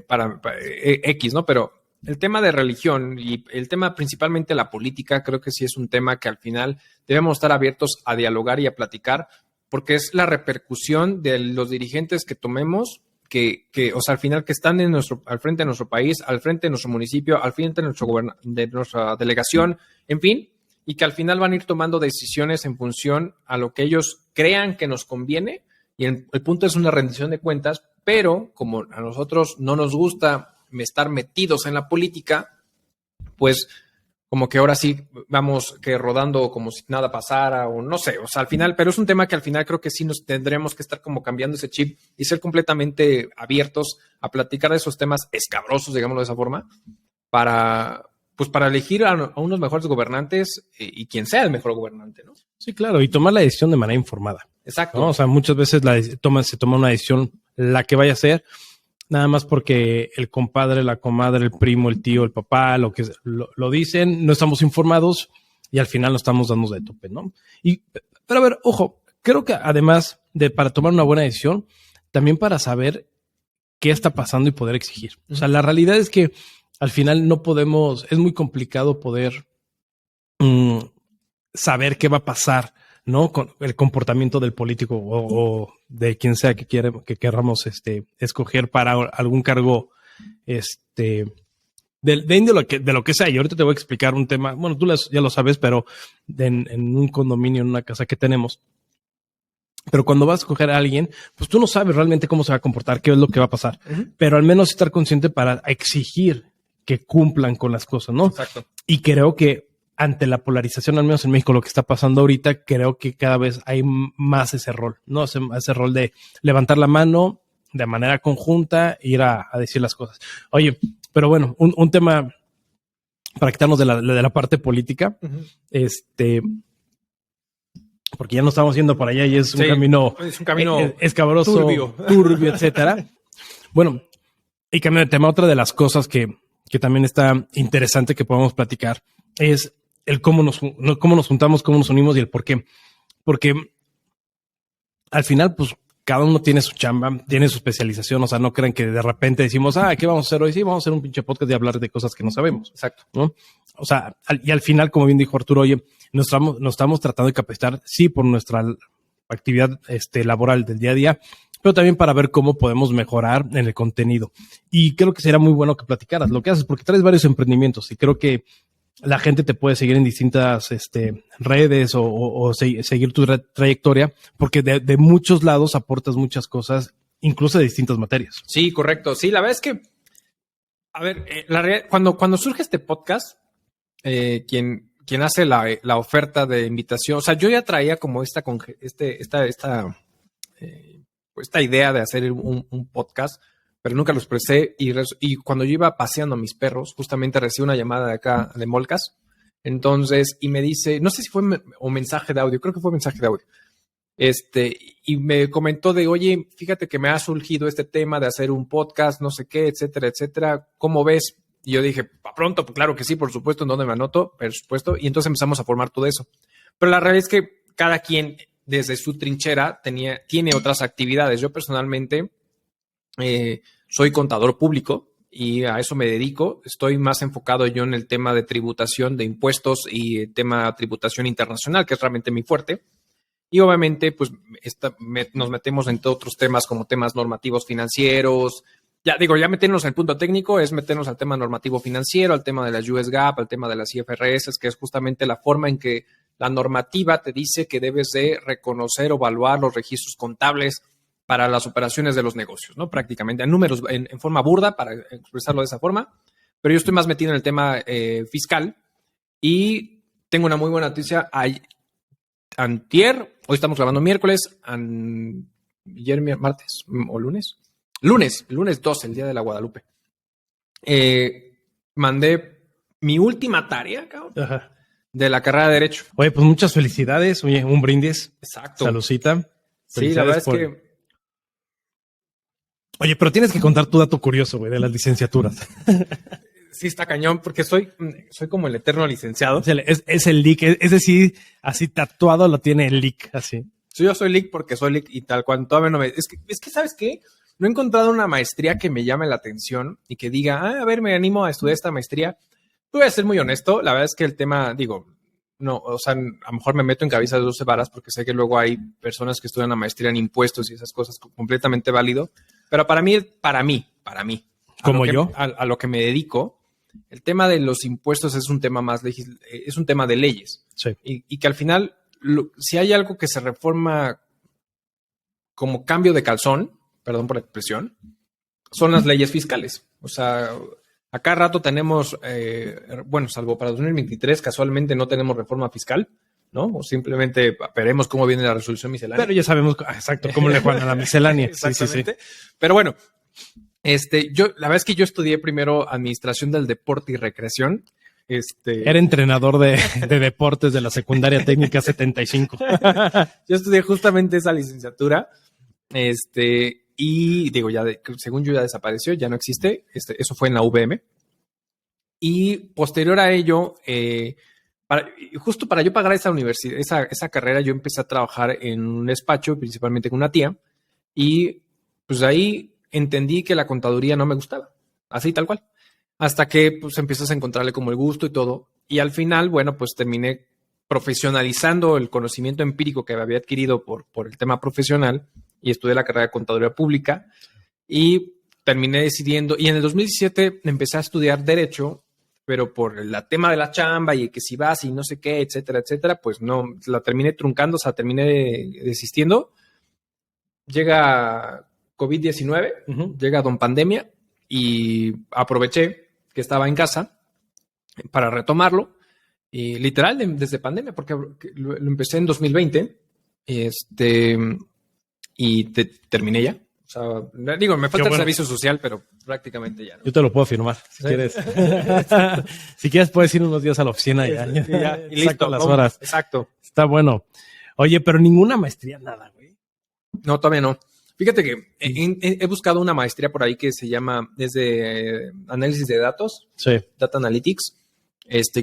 Para X, ¿no? Pero el tema de religión y el tema principalmente la política, creo que sí es un tema que al final debemos estar abiertos a dialogar y a platicar, porque es la repercusión de los dirigentes que tomemos, o sea, al final que están al frente de nuestro país, al frente de nuestro municipio, al frente de nuestra delegación, en fin, y que al final van a ir tomando decisiones en función a lo que ellos crean que nos conviene, y el punto es una rendición de cuentas, pero como a nosotros no nos gusta estar metidos en la política, pues como que ahora sí vamos que rodando como si nada pasara o no sé, o sea, al final, pero es un tema que al final creo que sí nos tendremos que estar como cambiando ese chip y ser completamente abiertos a platicar de esos temas escabrosos, digámoslo de esa forma, para elegir a unos mejores gobernantes y quien sea el mejor gobernante, ¿no? Sí, claro, y tomar la decisión de manera informada. Exacto. ¿No? O sea, muchas veces se toma una decisión, la que vaya a ser, nada más porque el compadre, la comadre, el primo, el tío, el papá, lo dicen, no estamos informados y al final nos estamos dando de tope, ¿no? Pero a ver, ojo, creo que además para tomar una buena decisión, también para saber qué está pasando y poder exigir. O sea, la realidad es que al final es muy complicado poder saber qué va a pasar, ¿no? Con el comportamiento del político o de quien sea que queramos escoger para algún cargo de lo que sea. Y ahorita te voy a explicar un tema, bueno, tú ya lo sabes, pero en un condominio, en una casa que tenemos. Pero cuando vas a escoger a alguien, pues tú no sabes realmente cómo se va a comportar, qué es lo que va a pasar. Uh-huh. Pero al menos estar consciente para exigir que cumplan con las cosas, ¿no? Exacto. Y creo que ante la polarización, al menos en México, lo que está pasando ahorita, creo que cada vez hay más ese rol, ¿no? Ese rol de levantar la mano de manera conjunta e ir a decir las cosas. Oye, pero bueno, un tema para quitarnos de la parte política, uh-huh. Porque ya no estamos yendo por allá y es un camino escabroso, turbio, etcétera. Bueno, y cambiando de tema, otra de las cosas que también está interesante que podamos platicar es el cómo nos juntamos, cómo nos unimos y el por qué. Porque al final, pues, cada uno tiene su chamba, tiene su especialización. O sea, no crean que de repente decimos, ¿qué vamos a hacer hoy? Sí, vamos a hacer un pinche podcast y hablar de cosas que no sabemos. Exacto. ¿No? O sea, y al final, como bien dijo Arturo, oye, nos estamos tratando de capacitar, sí, por nuestra actividad laboral del día a día, pero también para ver cómo podemos mejorar en el contenido. Y creo que sería muy bueno que platicaras lo que haces, porque traes varios emprendimientos y creo que la gente te puede seguir en distintas redes o seguir tu trayectoria, porque de muchos lados aportas muchas cosas, incluso de distintas materias. Sí, correcto. Sí, la verdad es que, a ver, cuando surge este podcast, quien hace la oferta de invitación, o sea, yo ya traía como esta idea de hacer un podcast, pero nunca lo expresé y cuando yo iba paseando a mis perros, justamente recibí una llamada de acá de Molcas, entonces, y me dice, no sé si fue o mensaje de audio, creo que fue mensaje de audio, y me comentó de, oye, fíjate que me ha surgido este tema de hacer un podcast, no sé qué, etcétera, etcétera, ¿cómo ves? Y yo dije, ¿pa pronto? Pues claro que sí, por supuesto, ¿en dónde me anoto? Por supuesto, y entonces empezamos a formar todo eso. Pero la realidad es que cada quien desde su trinchera tiene otras actividades. Yo personalmente soy contador público y a eso me dedico. Estoy más enfocado yo en el tema de tributación de impuestos y el tema de tributación internacional, que es realmente mi fuerte. Y obviamente, pues nos metemos en otros temas como temas normativos financieros, Ya digo, ya meternos al punto técnico es meternos al tema normativo financiero, al tema de las US GAAP, al tema de las IFRS, que es justamente la forma en que la normativa te dice que debes de reconocer o evaluar los registros contables para las operaciones de los negocios, ¿no? Prácticamente en números, en forma burda, para expresarlo de esa forma. Pero yo estoy más metido en el tema fiscal y tengo una muy buena noticia. Antier, hoy estamos grabando miércoles, ayer martes o lunes. Lunes 12, el día de la Guadalupe. Mandé mi última tarea, cabrón, Ajá. de la carrera de Derecho. Oye, pues muchas felicidades. Oye, un brindis. Exacto. Saludcita. Sí, la verdad es que... Oye, pero tienes que contar tu dato curioso, güey, de las licenciaturas. Sí, está cañón, porque soy como el eterno licenciado. Es el leak, es decir, así tatuado lo tiene el leak, así. Sí, yo soy leak porque soy leak y tal cual. Todavía no me... Es que, ¿sabes qué? No he encontrado una maestría que me llame la atención y que diga, a ver, me animo a estudiar esta maestría. Voy a ser muy honesto, la verdad es que el tema, digo, no, o sea, a lo mejor me meto en cabeza de 12 varas porque sé que luego hay personas que estudian la maestría en impuestos y esas cosas completamente válido. Pero para mí, como yo, a lo que me dedico, el tema de los impuestos es un tema más es un tema de leyes. Sí. Y que al final, si hay algo que se reforma como cambio de calzón, perdón por la expresión, son las leyes fiscales. O sea, a cada rato tenemos, bueno, salvo para 2023, casualmente no tenemos reforma fiscal, ¿no? O simplemente veremos cómo viene la resolución miscelánea. Pero ya sabemos, exacto, cómo le juegan a la miscelánea. Exactamente. Sí. Pero bueno, la verdad es que yo estudié primero Administración del Deporte y Recreación. Era entrenador de deportes de la secundaria técnica 75. Yo estudié justamente esa licenciatura. Y digo, según yo ya desapareció, ya no existe. Eso fue en la UVM. Y posterior a ello, justo para yo pagar esa universidad, esa carrera, yo empecé a trabajar en un despacho, principalmente con una tía. Y pues ahí entendí que la contaduría no me gustaba. Así tal cual. Hasta que pues empiezas a encontrarle como el gusto y todo. Y al final, bueno, pues terminé profesionalizando el conocimiento empírico que había adquirido por el tema profesional y estudié la carrera de Contaduría Pública y terminé decidiendo, y en el 2017 empecé a estudiar Derecho, pero por el tema de la chamba y que si vas y no sé qué, etcétera, pues no, la terminé truncando, o sea, terminé desistiendo. Llega COVID-19, llega Don Pandemia y aproveché que estaba en casa para retomarlo. Y literal, desde pandemia, porque lo empecé en 2020 y terminé ya. O sea, digo, me falta el servicio social, pero prácticamente ya, ¿no? Yo te lo puedo firmar, si quieres. Si quieres, puedes ir unos días a la oficina y y listo. Las horas. Exacto. Está bueno. Oye, pero ninguna maestría, nada, güey. No, todavía no. Fíjate que he buscado una maestría por ahí que se llama, desde análisis de datos, sí. Data Analytics.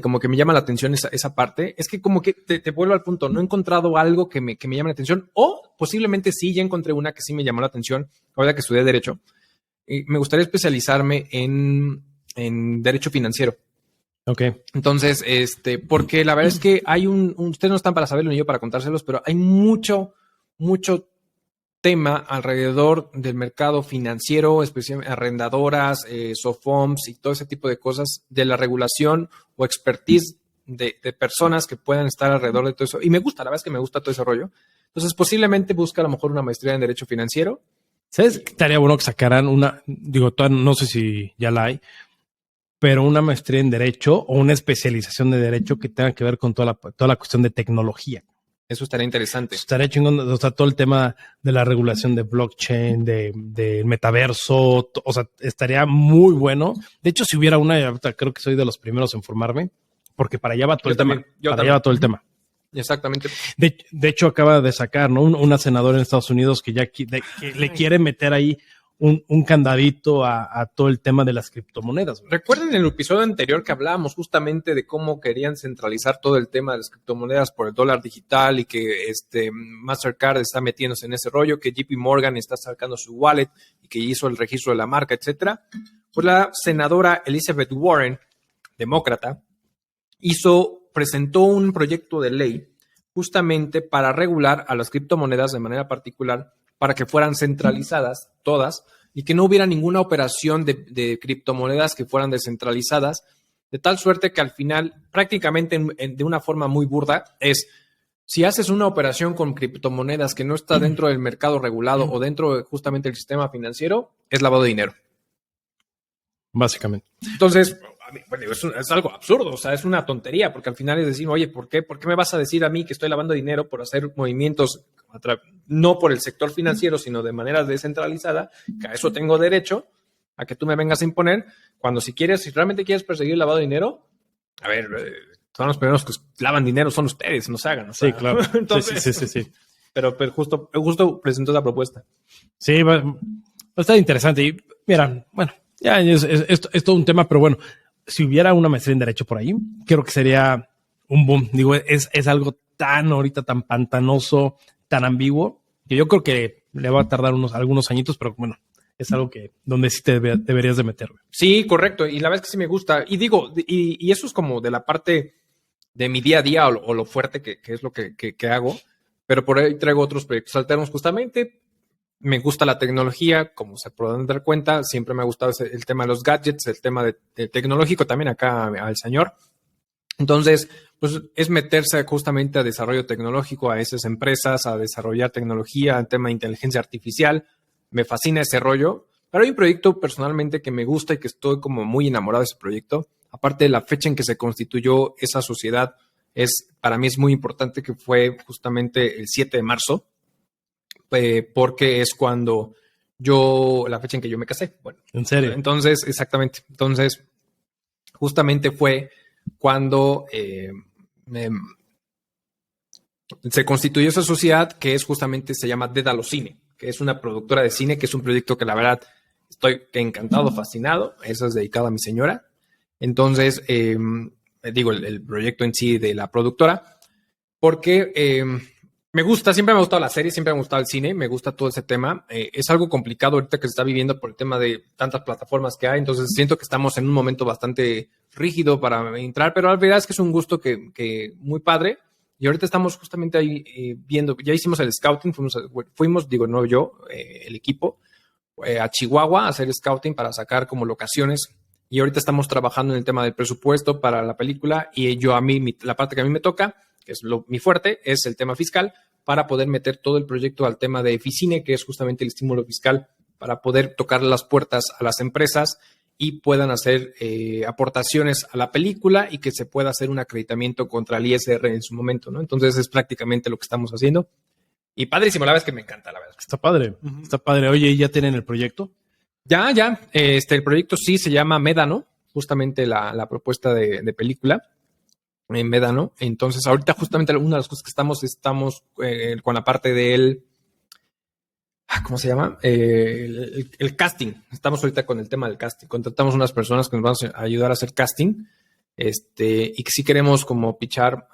Como que me llama la atención esa parte. Es que como que te vuelvo al punto, no he encontrado algo que me llame la atención, o posiblemente sí, ya encontré una que sí me llamó la atención, ahora que estudié Derecho. Me gustaría especializarme en Derecho Financiero. Ok. Entonces, porque la verdad es que hay ustedes no están para saberlo ni yo para contárselos, pero hay mucho tema alrededor del mercado financiero, especialmente arrendadoras, SOFOMS y todo ese tipo de cosas, de la regulación o expertise de personas que puedan estar alrededor de todo eso. Y me gusta, la verdad es que me gusta todo ese rollo. Entonces, posiblemente busca a lo mejor una maestría en Derecho Financiero. ¿Sabes? Estaría bueno que sacaran no sé si ya la hay, pero una maestría en Derecho o una especialización de Derecho que tenga que ver con toda la cuestión de tecnología. Eso estaría interesante. Estaría chingón, o sea, todo el tema de la regulación de blockchain, de metaverso, o sea, estaría muy bueno. De hecho, si hubiera una, ahorita creo que soy de los primeros en formarme, porque para allá va todo el tema. Allá va todo el tema. Exactamente. De hecho, acaba de sacar, ¿no? Una senadora en Estados Unidos que ya que le quiere meter ahí un candadito a todo el tema de las criptomonedas. Recuerden en el episodio anterior que hablábamos justamente de cómo querían centralizar todo el tema de las criptomonedas por el dólar digital y que Mastercard está metiéndose en ese rollo, que JP Morgan está sacando su wallet y que hizo el registro de la marca, etcétera. Pues la senadora Elizabeth Warren, demócrata, presentó un proyecto de ley justamente para regular a las criptomonedas de manera particular, para que fueran centralizadas todas y que no hubiera ninguna operación de criptomonedas que fueran descentralizadas, de tal suerte que al final, prácticamente de una forma muy burda, si haces una operación con criptomonedas que no está dentro del mercado regulado o dentro de justamente el sistema financiero, es lavado de dinero. Básicamente. Entonces, bueno, es algo absurdo, o sea, es una tontería, porque al final es decir, oye, ¿por qué me vas a decir a mí que estoy lavando dinero por hacer movimientos, no por el sector financiero, sino de manera descentralizada, que a eso tengo derecho, a que tú me vengas a imponer, cuando si realmente quieres perseguir el lavado de dinero, a ver, son los primeros que lavan dinero, son ustedes, no se hagan. O sea, sí, claro. Entonces, sí. Pero justo presentó esa propuesta. Sí, va a estar interesante. Y mira, bueno, ya es todo un tema, pero bueno, si hubiera una maestría en Derecho por ahí, creo que sería un boom. Digo, es algo tan ahorita, tan pantanoso, tan ambiguo, que yo creo que le va a tardar algunos añitos, pero bueno, es algo que donde sí te deberías de meter. Sí, correcto. Y la verdad es que sí me gusta. Y digo, y eso es como de la parte de mi día a día o lo fuerte que es lo que hago. Pero por ahí traigo otros proyectos alternos justamente. Me gusta la tecnología, como se podrán dar cuenta. Siempre me ha gustado el tema de los gadgets, el tema de tecnológico también acá al señor. Entonces, pues es meterse justamente a desarrollo tecnológico, a esas empresas, a desarrollar tecnología, el tema de inteligencia artificial. Me fascina ese rollo, pero hay un proyecto personalmente que me gusta y que estoy como muy enamorado de ese proyecto. Aparte de la fecha en que se constituyó esa sociedad, para mí es muy importante que fue justamente el 7 de marzo, porque es cuando la fecha en que yo me casé. Bueno, ¿En serio? Entonces, exactamente. Entonces, justamente fue cuando se constituyó esa sociedad que se llama Dédalo Cine, que es una productora de cine, que es un proyecto que la verdad estoy encantado, fascinado. Eso es dedicado a mi señora. Entonces, digo, el proyecto en sí de la productora, porque siempre me ha gustado la serie, siempre me ha gustado el cine, me gusta todo ese tema. Es algo complicado ahorita que se está viviendo por el tema de tantas plataformas que hay, entonces siento que estamos en un momento bastante rígido para entrar, pero la verdad es que es un gusto que muy padre. Y ahorita estamos justamente ahí viendo, ya hicimos el scouting, el equipo, a Chihuahua a hacer scouting para sacar como locaciones. Y ahorita estamos trabajando en el tema del presupuesto para la película y la parte que a mí me toca, que es mi fuerte, es el tema fiscal, para poder meter todo el proyecto al tema de Eficine, que es justamente el estímulo fiscal, para poder tocar las puertas a las empresas y puedan hacer aportaciones a la película y que se pueda hacer un acreditamiento contra el ISR en su momento, ¿no? Entonces es prácticamente lo que estamos haciendo. Y padrísimo, la verdad es que me encanta, la verdad. Está padre, está padre. Oye, ¿ya tienen el proyecto? Ya. El proyecto sí se llama Médano, justamente la propuesta de película en Médano. Entonces ahorita justamente una de las cosas que estamos con la parte del... ¿Cómo se llama? El casting. Estamos ahorita con el tema del casting. Contratamos unas personas que nos van a ayudar a hacer casting. Y que sí queremos como pichar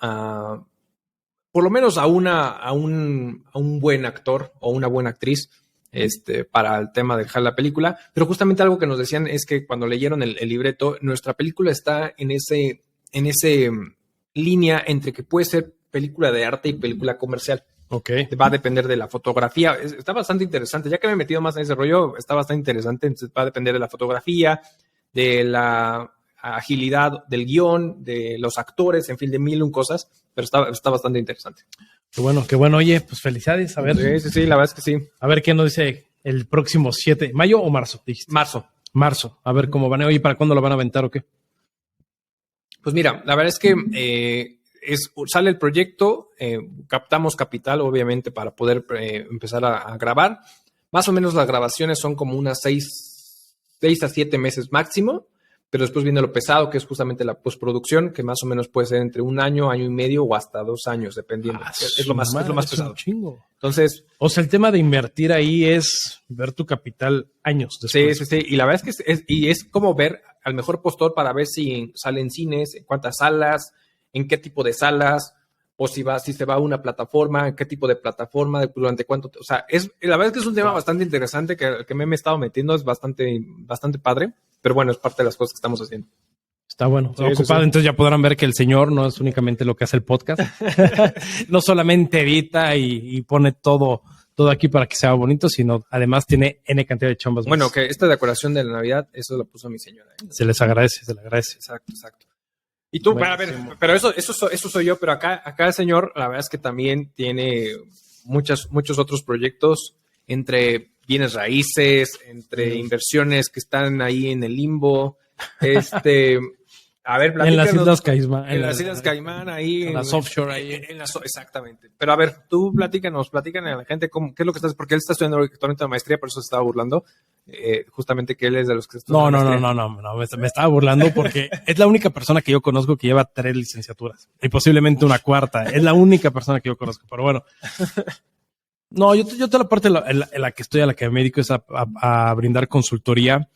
por lo menos a un buen actor o una buena actriz para el tema de dejar la película. Pero justamente algo que nos decían es que cuando leyeron el libreto, nuestra película está en ese línea entre que puede ser película de arte y película comercial. Okay. Va a depender de la fotografía. Está bastante interesante. Ya que me he metido más en ese rollo, está bastante interesante. Entonces va a depender de la fotografía, de la agilidad del guión, de los actores, en fin, de mil y un cosas. Pero está bastante interesante. Qué bueno. Oye, pues felicidades. A ver. Sí, la verdad es que sí. A ver qué nos dice el próximo 7. ¿Mayo o marzo? Dijiste. Marzo. A ver cómo van. Oye, ¿para cuándo lo van a aventar o qué? Pues mira, la verdad es que sale el proyecto, captamos capital, obviamente, para poder empezar a grabar. Más o menos las grabaciones son como unas 6 a 7 meses máximo, pero después viene lo pesado, que es justamente la postproducción, que más o menos puede ser entre 1 año, año y medio o hasta 2 años, dependiendo. Es lo más pesado. Un chingo. Entonces, o sea, el tema de invertir ahí es ver tu capital años después. Sí. Y la verdad es que es como ver al mejor postor para ver si sale en cines, en cuántas salas, en qué tipo de salas, o si se va a una plataforma, en qué tipo de plataforma, durante cuánto. O sea, la verdad es que es un tema bastante interesante que me he estado metiendo, es bastante padre, pero bueno, es parte de las cosas que estamos haciendo. Está bueno, ocupado. Sí. Entonces ya podrán ver que el señor no es únicamente lo que hace el podcast. No solamente edita y pone todo todo aquí para que sea bonito, sino además tiene N cantidad de chambas. Bueno, más. que esta decoración de la Navidad, eso lo puso mi señora. Se les agradece, se les agradece. Exacto, exacto. Y tú, Bueno, a ver, sí, pero eso soy yo, pero acá el señor, la verdad es que también tiene muchos otros proyectos entre bienes raíces, entre inversiones que están ahí en el limbo. A ver, en las Islas Caimán. En las Islas Caimán, ahí. En las offshore, ahí. Exactamente. Pero a ver, tú platícanos a la gente qué es lo que estás, porque él está estudiando actualmente la maestría, por eso se estaba burlando. Justamente que él es de los que estudian. No, me estaba burlando porque es la única persona que yo conozco que lleva 3 licenciaturas y posiblemente una cuarta. Es la única persona que yo conozco, pero bueno. No, yo toda la parte en la que estoy, a la que me dedico es a brindar consultoría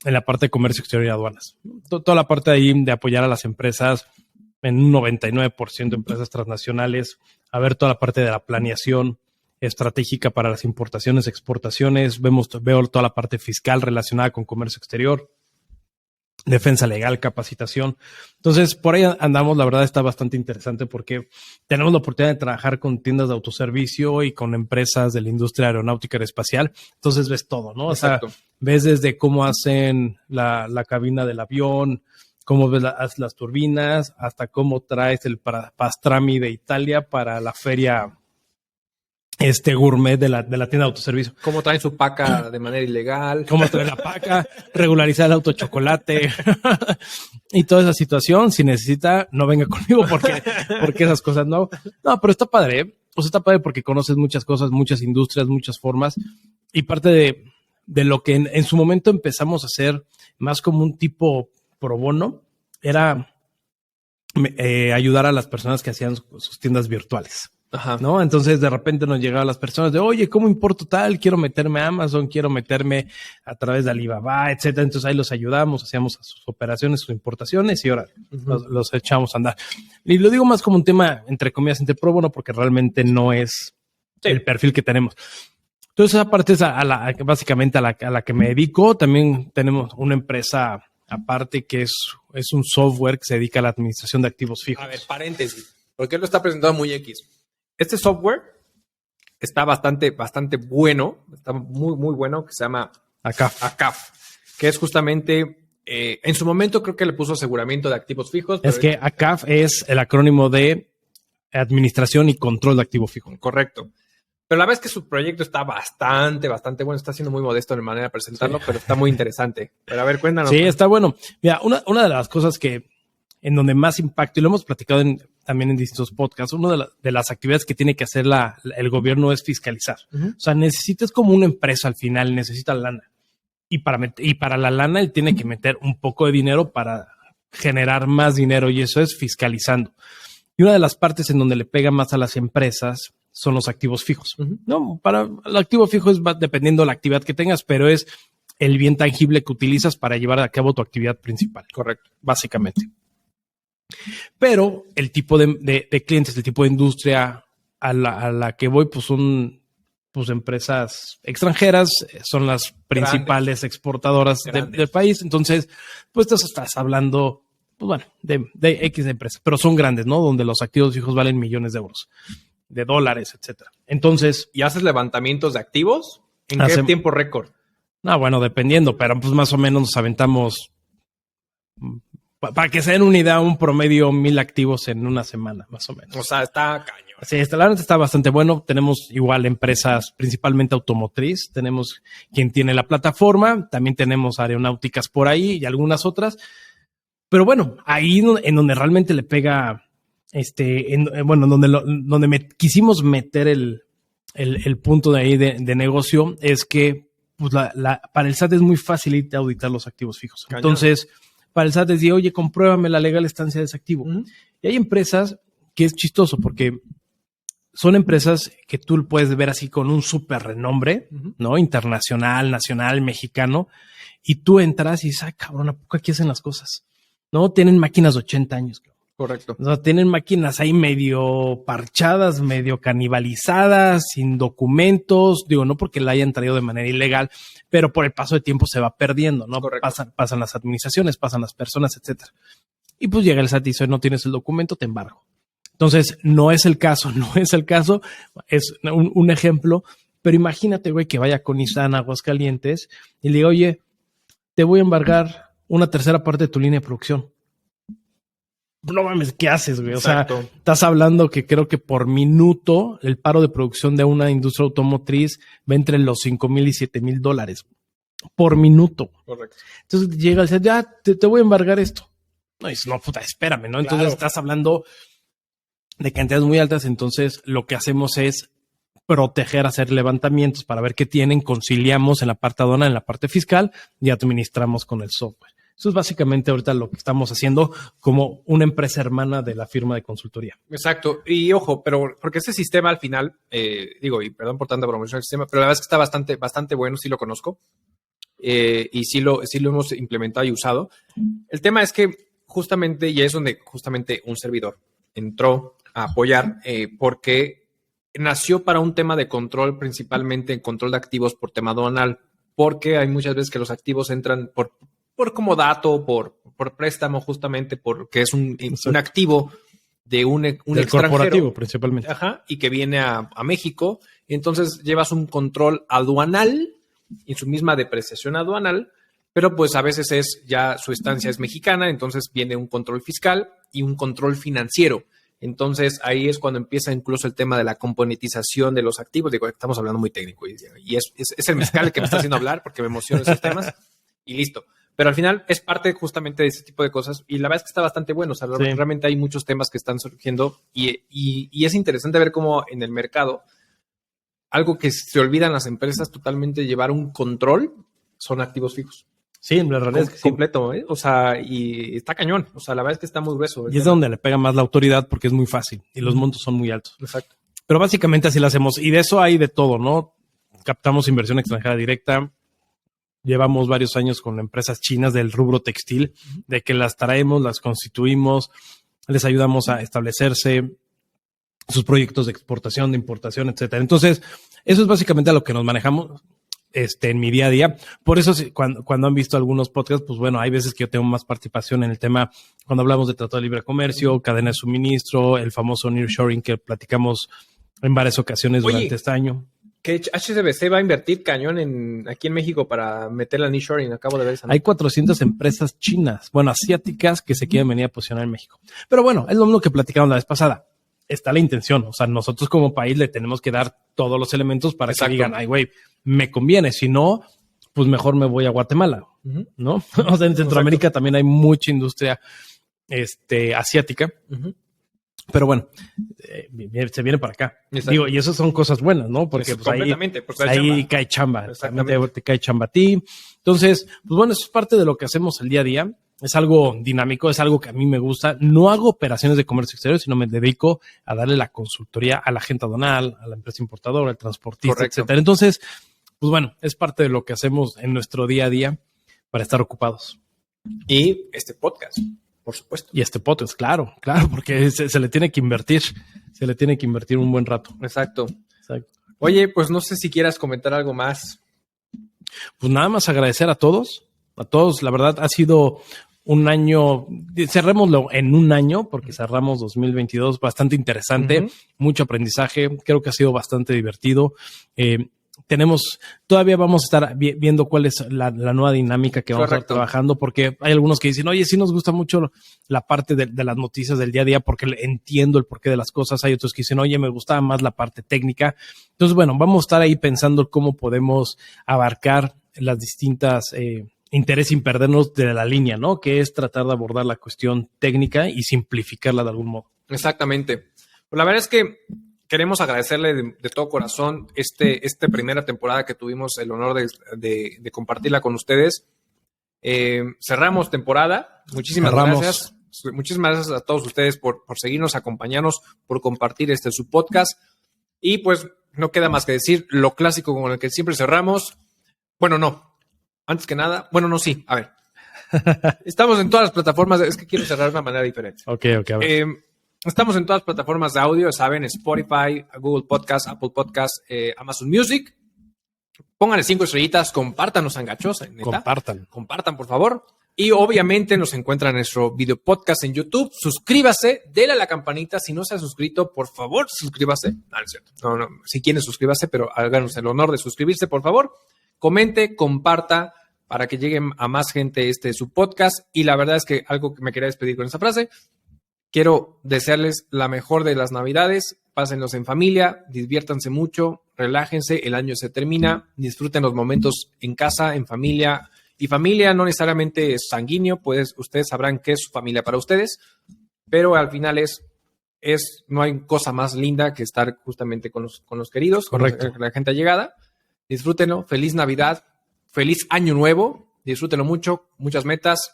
en la parte de comercio exterior y aduanas. Toda la parte de ahí de apoyar a las empresas, en un 99% de empresas transnacionales, a ver toda la parte de la planeación estratégica para las importaciones, exportaciones, veo toda la parte fiscal relacionada con comercio exterior, defensa legal, capacitación. Entonces, por ahí andamos. La verdad está bastante interesante porque tenemos la oportunidad de trabajar con tiendas de autoservicio y con empresas de la industria aeronáutica y aeroespacial. Entonces ves todo, ¿no? Exacto. O sea, ves desde cómo hacen la cabina del avión, cómo ves las turbinas, hasta cómo traes el pastrami de Italia para la feria gourmet de la tienda de autoservicio. Cómo traen su paca de manera ilegal. Cómo traer la paca, regularizar el auto chocolate y toda esa situación. Si necesita, no venga conmigo porque esas cosas no. No, pero está padre, ¿eh? O sea, está padre porque conoces muchas cosas, muchas industrias, muchas formas. Y parte de lo que en su momento empezamos a hacer más como un tipo pro bono era ayudar a las personas que hacían sus tiendas virtuales. Ajá. ¿No? Entonces de repente nos llegaban las personas de, oye, ¿cómo importo tal? Quiero meterme a Amazon, quiero meterme a través de Alibaba, etcétera. Entonces ahí los ayudamos, hacíamos sus operaciones, sus importaciones y ahora los echamos a andar. Y lo digo más como un tema, entre comillas, entre pro bono, porque realmente no es el perfil que tenemos. Entonces esa parte es básicamente a la que me dedico. También tenemos una empresa aparte que es un software que se dedica a la administración de activos fijos. A ver, paréntesis, porque él lo está presentando muy X. Este software está bastante bueno, está muy, muy bueno, que se llama ACAF, que es justamente, en su momento creo que le puso aseguramiento de activos fijos. Es que ACAF es el acrónimo de Administración y Control de Activo Fijo. Correcto. Pero la verdad es que su proyecto está bastante bueno. Está siendo muy modesto en manera de presentarlo, pero está muy interesante. Pero a ver, cuéntanos. Sí, está bueno. Mira, una de las cosas en donde más impacto, y lo hemos platicado también en distintos podcasts, una de las actividades que tiene que hacer el gobierno es fiscalizar. O sea, necesitas como una empresa al final, necesita lana. Y para la lana él tiene que meter un poco de dinero para generar más dinero, y eso es fiscalizando. Y una de las partes en donde le pega más a las empresas son los activos fijos. No, para el activo fijo es dependiendo de la actividad que tengas, pero es el bien tangible que utilizas para llevar a cabo tu actividad principal. Correcto. Básicamente. Pero el tipo de clientes, el tipo de industria a la que voy, pues son empresas extranjeras, son las principales exportadoras del país. Entonces, pues estás hablando, pues bueno, de X empresas, pero son grandes, ¿no? Donde los activos fijos valen millones de euros, de dólares, etcétera. Entonces, ¿y haces levantamientos de activos? ¿En qué tiempo récord? No, bueno, dependiendo, pero pues más o menos nos aventamos, para que se den una idea, un promedio 1,000 activos en una semana, más o menos. O sea, está cañón. Sí, la verdad está bastante bueno. Tenemos igual empresas, principalmente automotriz. Tenemos quien tiene la plataforma. También tenemos aeronáuticas por ahí y algunas otras. Pero bueno, ahí en donde realmente le pega, donde quisimos meter el punto de ahí de negocio es que pues para el SAT es muy fácil auditar los activos fijos. Cañón. Entonces, para el SAT es decir, oye, compruébame la legal estancia de ese activo. Y hay empresas que es chistoso porque son empresas que tú puedes ver así con un súper renombre, ¿no? Internacional, nacional, mexicano. Y tú entras y dices, ay, cabrón, ¿a poco aquí hacen las cosas? ¿No? Tienen máquinas de 80 años. Correcto. O sea, tienen máquinas ahí medio parchadas, medio canibalizadas, sin documentos. Digo, no porque la hayan traído de manera ilegal, pero por el paso de tiempo se va perdiendo, ¿no? Pasan las administraciones, pasan las personas, etcétera. Y pues llega el SAT y dice, no tienes el documento, te embargo. Entonces, no es el caso. Es un ejemplo, Pero imagínate, güey, que vaya con Nissan a Aguascalientes y le diga, oye, te voy a embargar una tercera parte de tu línea de producción. No mames, ¿qué haces, güey? Exacto. O sea, estás hablando que creo que por minuto el paro de producción de una industria automotriz va entre los $5,000 y $7,000 por minuto. Correcto. Entonces llega y dice, ya, te voy a embargar esto. No, dices, no, puta, espérame, ¿no? Entonces Claro. estás hablando de cantidades muy altas, entonces lo que hacemos es proteger, hacer levantamientos para ver qué tienen, conciliamos en la parte aduanal, en la parte fiscal y administramos con el software. Eso es básicamente ahorita lo que estamos haciendo como una empresa hermana de la firma de consultoría. Exacto. Y ojo, pero porque ese sistema al final, y perdón por tanta promoción del sistema, pero la verdad es que está bastante bueno, sí lo conozco. Y sí lo hemos implementado y usado. El tema es que justamente, y es donde justamente un servidor entró a apoyar, porque nació para un tema de control, principalmente en control de activos por tema aduanal, porque hay muchas veces que los activos entran por como dato, por préstamo, justamente porque es un activo de un extranjero. Corporativo, principalmente. Ajá, y que viene a México. Entonces llevas un control aduanal y su misma depreciación aduanal, pero pues a veces su estancia es mexicana, entonces viene un control fiscal y un control financiero. Entonces ahí es cuando empieza incluso el tema de la componentización de los activos. Digo, estamos hablando muy técnico y es el mezcal el que me está haciendo hablar porque me emocionan esos temas y listo. Pero al final es parte justamente de ese tipo de cosas y la verdad es que está bastante bueno. O sea, sí, realmente hay muchos temas que están surgiendo y es interesante ver cómo en el mercado algo que se olvidan las empresas totalmente llevar un control son activos fijos. Sí, la realidad es que completo, ¿eh? O sea, y está cañón. O sea, la verdad es que está muy grueso. Y es donde le pega más la autoridad porque es muy fácil y los montos son muy altos. Exacto. Pero básicamente así lo hacemos. Y de eso hay de todo, ¿no? Captamos inversión extranjera directa. Llevamos varios años con empresas chinas del rubro textil, de que las traemos, las constituimos, les ayudamos a establecerse, sus proyectos de exportación, de importación, etcétera. Entonces, eso es básicamente a lo que nos manejamos en mi día a día. Por eso, cuando han visto algunos podcasts, pues bueno, hay veces que yo tengo más participación en el tema cuando hablamos de Tratado de Libre Comercio, cadena de suministro, el famoso nearshoring que platicamos en varias ocasiones durante este año. Que HSBC va a invertir cañón aquí en México para meter la nearshoring. Acabo de ver esa. Hay 400 empresas chinas, bueno, asiáticas, que se quieren venir a posicionar en México. Pero bueno, es lo mismo que platicamos la vez pasada. Está la intención. O sea, nosotros como país le tenemos que dar todos los elementos para que digan, ay, güey, me conviene. Si no, pues mejor me voy a Guatemala, ¿no? O sea, en Centroamérica también hay mucha industria asiática. Pero bueno, se viene para acá. Exacto. Digo, y eso son cosas buenas, ¿no? Porque pues, ahí cae chamba. Exactamente. Te cae chamba a ti. Entonces, pues bueno, eso es parte de lo que hacemos el día a día. Es algo dinámico, es algo que a mí me gusta. No hago operaciones de comercio exterior, sino me dedico a darle la consultoría a la agente aduanal, a la empresa importadora, al transportista, etcétera. Entonces, pues bueno, es parte de lo que hacemos en nuestro día a día para estar ocupados. Y este podcast. Por supuesto. Y este podcast, claro, porque se le tiene que invertir. Se le tiene que invertir un buen rato. Exacto. Oye, pues no sé si quieras comentar algo más. Pues nada más agradecer a todos. A todos, la verdad, ha sido un año, cerrémoslo en un año, porque cerramos 2022 bastante interesante, mucho aprendizaje. Creo que ha sido bastante divertido. Todavía vamos a estar viendo cuál es la nueva dinámica que vamos a estar trabajando, porque hay algunos que dicen, oye, sí nos gusta mucho la parte de las noticias del día a día porque entiendo el porqué de las cosas. Hay otros que dicen, oye, me gustaba más la parte técnica. Entonces, bueno, vamos a estar ahí pensando cómo podemos abarcar las distintas interés sin perdernos de la línea, ¿no? Que es tratar de abordar la cuestión técnica y simplificarla de algún modo. Exactamente. Pues la verdad es que queremos agradecerle de todo corazón esta primera temporada que tuvimos el honor de compartirla con ustedes. Cerramos temporada. Muchísimas gracias. Muchísimas gracias a todos ustedes por seguirnos, acompañarnos, por compartir su podcast. Y pues no queda más que decir lo clásico con el que siempre cerramos. Bueno, no. Antes que nada, bueno, no, sí. A ver. Estamos en todas las plataformas. Es que quiero cerrar de una manera diferente. Ok, a ver. Estamos en todas las plataformas de audio, saben, Spotify, Google Podcast, Apple Podcast, Amazon Music. Pónganle 5 estrellitas, compártanos, angachos. Compartan. Compartan, por favor. Y obviamente nos encuentra en nuestro video podcast en YouTube. Suscríbase, dele a la campanita. Si no se ha suscrito, por favor, suscríbase. No es cierto. No, si quiere, suscríbase, pero háganos el honor de suscribirse, por favor. Comente, comparta para que llegue a más gente su podcast. Y la verdad es que algo que me quería despedir con esta frase. Quiero desearles la mejor de las Navidades. Pásenlos en familia, diviértanse mucho, relájense. El año se termina. Disfruten los momentos en casa, en familia. Y familia no necesariamente es sanguíneo, pues ustedes sabrán qué es su familia para ustedes, pero al final no hay cosa más linda que estar justamente con los queridos, correcto, con la gente allegada. Disfrútenlo, feliz Navidad, feliz Año Nuevo, disfrútenlo mucho, muchas metas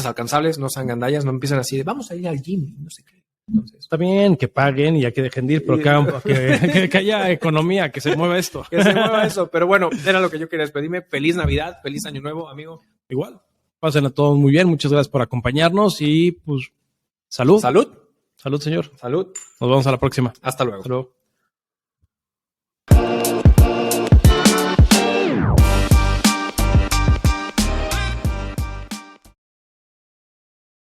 alcanzables, no sean gandallas, no empiecen así de vamos a ir al gym, no sé qué. Entonces, está bien que paguen y ya que dejen de ir, pero que haya economía, que se mueva esto. Que se mueva eso. Pero bueno, era lo que yo quería despedirme. Feliz Navidad, feliz Año Nuevo, amigo. Igual. Pasen a todos muy bien. Muchas gracias por acompañarnos y pues salud. Salud. Salud, señor. Salud. Nos vemos a la próxima. Hasta luego. Hasta luego.